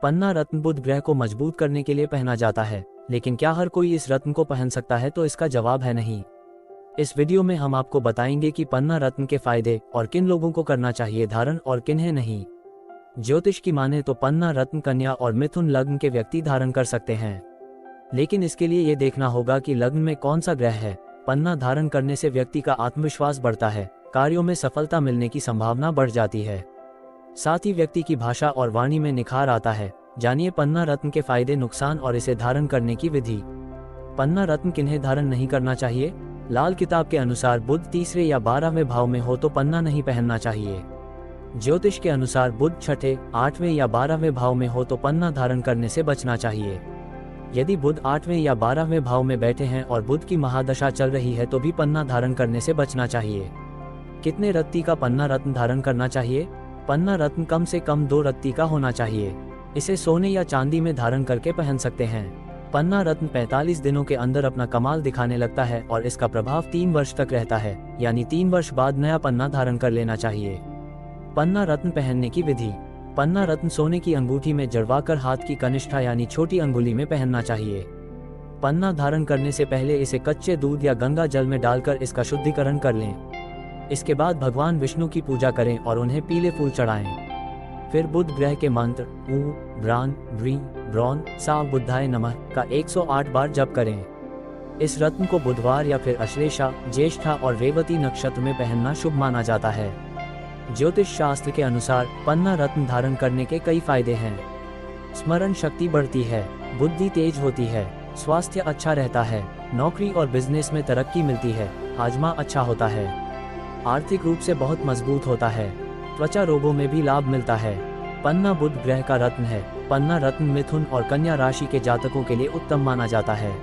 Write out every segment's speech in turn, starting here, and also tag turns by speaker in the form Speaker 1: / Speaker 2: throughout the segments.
Speaker 1: पन्ना रत्न बुध ग्रह को मजबूत करने के लिए पहना जाता है, लेकिन क्या हर कोई इस रत्न को पहन सकता है? तो इसका जवाब है नहीं। इस वीडियो में हम आपको बताएंगे कि पन्ना रत्न के फायदे और किन लोगों को करना चाहिए धारण और किन्हें नहीं। ज्योतिष की माने तो पन्ना रत्न कन्या और मिथुन लग्न के व्यक्ति धारण कर सकते हैं, लेकिन इसके लिए ये देखना होगा कि लग्न में कौन सा ग्रह है। पन्ना धारण करने से व्यक्ति का आत्मविश्वास बढ़ता है, कार्यों में सफलता मिलने की संभावना बढ़ जाती है, साथ ही व्यक्ति की भाषा और वाणी में निखार आता है। जानिए पन्ना रत्न के फायदे, नुकसान और इसे धारण करने की विधि। पन्ना रत्न किन्हें धारण नहीं करना चाहिए? लाल किताब के अनुसार बुध तीसरे या 12वें भाव में हो तो पन्ना नहीं पहनना चाहिए। ज्योतिष के अनुसार बुध छठे, 8वें या 12वें भाव में हो तो पन्ना धारण करने से बचना चाहिए। यदि बुध 8वें या 12वें भाव में बैठे हैं और बुध की महादशा चल रही है तो भी पन्ना धारण करने से बचना चाहिए। कितने रत्ती का पन्ना रत्न धारण करना चाहिए? पन्ना रत्न कम से कम 2 रत्ती का होना चाहिए। इसे सोने या चांदी में धारण करके पहन सकते हैं। पन्ना रत्न 45 दिनों के अंदर अपना कमाल दिखाने लगता है और इसका प्रभाव 3 वर्ष तक रहता है, यानी 3 वर्ष बाद नया पन्ना धारण कर लेना चाहिए। पन्ना रत्न पहनने की विधि। पन्ना रत्न सोने की अंगूठी में जड़वाकर हाथ की कनिष्ठा यानी छोटी अंगुली में पहनना चाहिए। पन्ना धारण करने से पहले इसे कच्चे दूध या गंगा जल में डालकर इसका शुद्धिकरण कर लें। इसके बाद भगवान विष्णु की पूजा करें और उन्हें पीले फूल चढ़ाएं। फिर बुध ग्रह के मंत्र ऊ ब्रान ब्री ब्रौन सा बुद्धाय नमः का 108 बार जप करें। इस रत्न को बुधवार या फिर अश्लेषा, ज्येष्ठा और रेवती नक्षत्र में पहनना शुभ माना जाता है। ज्योतिष शास्त्र के अनुसार पन्ना रत्न धारण करने के कई फायदे हैं। स्मरण शक्ति बढ़ती है, बुद्धि तेज होती है, स्वास्थ्य अच्छा रहता है, नौकरी और बिजनेस में तरक्की मिलती है, हाजमा अच्छा होता है, आर्थिक रूप से बहुत मजबूत होता है, त्वचा रोगों में भी लाभ मिलता है। पन्ना बुध ग्रह का रत्न है। पन्ना रत्न मिथुन और कन्या राशि के जातकों के लिए उत्तम माना जाता है।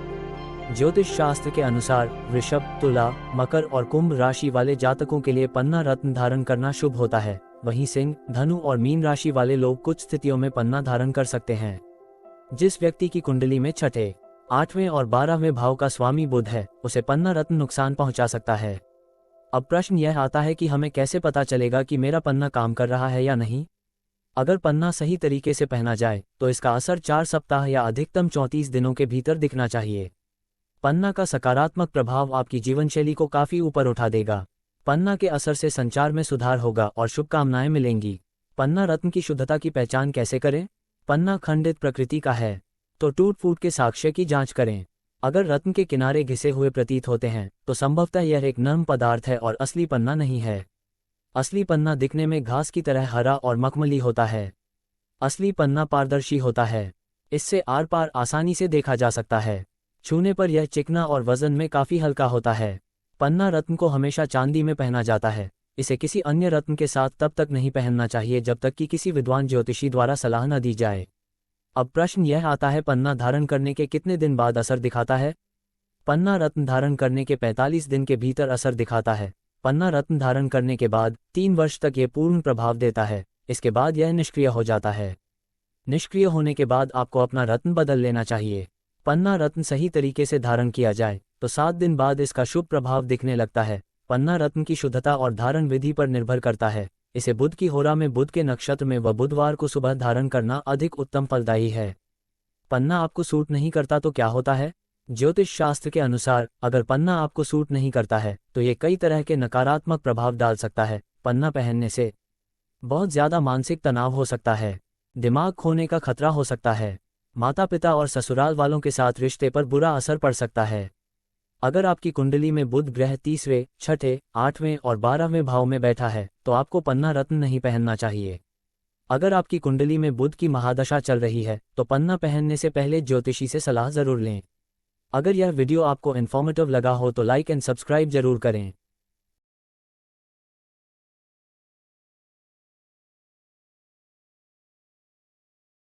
Speaker 1: ज्योतिष शास्त्र के अनुसार वृषभ, तुला, मकर और कुंभ राशि वाले जातकों के लिए पन्ना रत्न धारण करना शुभ होता है। वहीं सिंह, धनु और मीन राशि वाले लोग कुछ स्थितियों में पन्ना धारण कर सकते हैं। जिस व्यक्ति की कुंडली में छठे, 8वें और 12वें भाव का स्वामी बुध है, उसे पन्ना रत्न नुकसान पहुंचा सकता है। अब प्रश्न यह आता है कि हमें कैसे पता चलेगा कि मेरा पन्ना काम कर रहा है या नहीं? अगर पन्ना सही तरीके से पहना जाए तो इसका असर 4 सप्ताह या अधिकतम 34 दिनों के भीतर दिखना चाहिए। पन्ना का सकारात्मक प्रभाव आपकी जीवनशैली को काफी ऊपर उठा देगा। पन्ना के असर से संचार में सुधार होगा और शुभकामनाएं मिलेंगी। पन्ना रत्न की शुद्धता की पहचान कैसे करें? पन्ना खंडित प्रकृति का है तो टूट फूट के साक्ष्य की जांच करें। अगर रत्न के किनारे घिसे हुए प्रतीत होते हैं तो संभवतः यह एक नरम पदार्थ है और असली पन्ना नहीं है। असली पन्ना दिखने में घास की तरह हरा और मखमली होता है। असली पन्ना पारदर्शी होता है, इससे आर पार आसानी से देखा जा सकता है। छूने पर यह चिकना और वजन में काफी हल्का होता है। पन्ना रत्न को हमेशा चांदी में पहना जाता है। इसे किसी अन्य रत्न के साथ तब तक नहीं पहनना चाहिए जब तक कि किसी विद्वान ज्योतिषी द्वारा सलाह न दी जाए। अब प्रश्न यह आता है, पन्ना धारण करने के कितने दिन बाद असर दिखाता है? पन्ना रत्न धारण करने के 45 दिन के भीतर असर दिखाता है। पन्ना रत्न धारण करने के बाद 3 वर्ष तक ये पूर्ण प्रभाव देता है। इसके बाद यह निष्क्रिय हो जाता है। निष्क्रिय होने के बाद आपको अपना रत्न बदल लेना चाहिए। पन्ना रत्न सही तरीके से धारण किया जाए तो 7 दिन बाद इसका शुभ प्रभाव दिखने लगता है। पन्ना रत्न की शुद्धता और धारण विधि पर निर्भर करता है। इसे बुध की होरा में बुध के नक्षत्र में व बुधवार को सुबह धारण करना अधिक उत्तम फलदायी है। पन्ना आपको सूट नहीं करता तो क्या होता है? ज्योतिष शास्त्र के अनुसार अगर पन्ना आपको सूट नहीं करता है तो ये कई तरह के नकारात्मक प्रभाव डाल सकता है। पन्ना पहनने से बहुत ज्यादा मानसिक तनाव हो सकता है, दिमाग खोने का खतरा हो सकता है, माता पिता और ससुराल वालों के साथ रिश्ते पर बुरा असर पड़ सकता है। अगर आपकी कुंडली में बुध ग्रह तीसरे, छठे, 8वें और 12वें भाव में बैठा है तो आपको पन्ना रत्न नहीं पहनना चाहिए। अगर आपकी कुंडली में बुध की महादशा चल रही है तो पन्ना पहनने से पहले ज्योतिषी से सलाह जरूर लें। अगर यह वीडियो आपको इन्फॉर्मेटिव लगा हो तो लाइक एंड सब्सक्राइब जरूर करें।